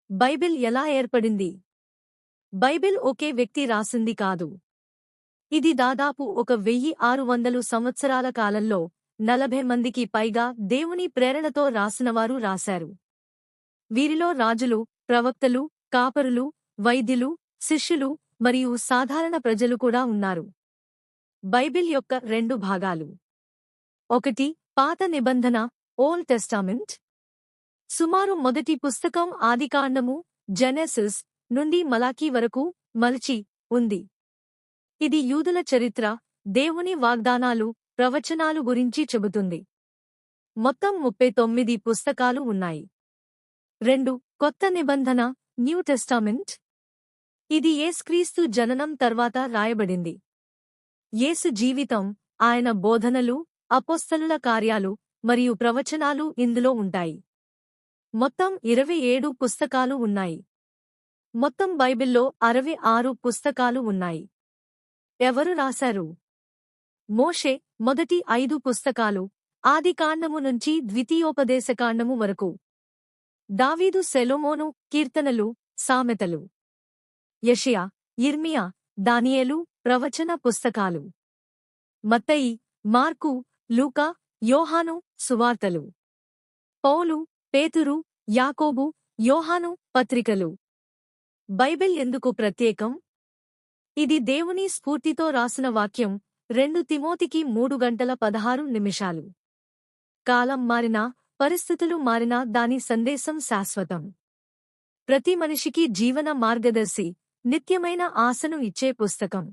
Bible ఎలా ఏర్పడింది? Bible ఒకే వ్యక్తి రాసింది కాదు. ఇది దాదాపు 1600 సంవత్సరాల కాలంలో 40 మందికి పైగా దేవుని ప్రేరణతో రాసినవారు రాశారు. వీరిలో రాజులు, ప్రవక్తలు, కాపరులు, వైద్యులు, శిష్యులు మరియు సాధారణ ప్రజలు కూడా ఉన్నారు. బైబిల్ యొక్క 2 భాగాలు. 1. పాత నిబంధన ఓల్డ్ టెస్టామెంట్. సుమారు మొదటి పుస్తకం ఆదికాండము జెనెసిస్ నుండి మలాకీ వరకు మలిచి ఉంది. ఇది యూదుల చరిత్ర, దేవుని వాగ్దానాలు, ప్రవచనాలు గురించి చెబుతుంది. మొత్తం 39 పుస్తకాలు ఉన్నాయి. 2. కొత్త నిబంధన న్యూ టెస్టామెంట్. ఇది యేసుక్రీస్తు జననం తర్వాత రాయబడింది. యేసు జీవితం, ఆయన బోధనలు, అపోస్తలుల కార్యాలు మరియు ప్రవచనాలు ఇందులో ఉంటాయి. మొత్తం 27 పుస్తకాలు ఉన్నాయి. మొత్తం బైబిల్లో 66 పుస్తకాలు ఉన్నాయి. ఎవరు రాశారు? మోషే మొదటి 5 పుస్తకాలు, ఆదికాండము నుంచి ద్వితీయోపదేశకాండము వరకు. దావీదు సొలొమోను కీర్తనలు, సామెతలు. యెషయా, యిర్మీయా, దానియేలు ప్రవచన పుస్తకాలు. మత్తయి, మార్కు, లూకా, యోహాను సువార్తలు. పౌలు, పేతురు, యాకోబు, యోహాను పత్రికలు. బైబిల్ ఎందుకు ప్రత్యేకం? ఇది దేవుని స్ఫూర్తితో రాసిన వాక్యం. 2 తిమోతికి 3:16. కాలం మారినా, పరిస్థితులు మారినా దాని సందేశం శాశ్వతం. ప్రతి మనిషికి జీవన మార్గదర్శి, నిత్యమైన ఆశను ఇచ్చే పుస్తకం.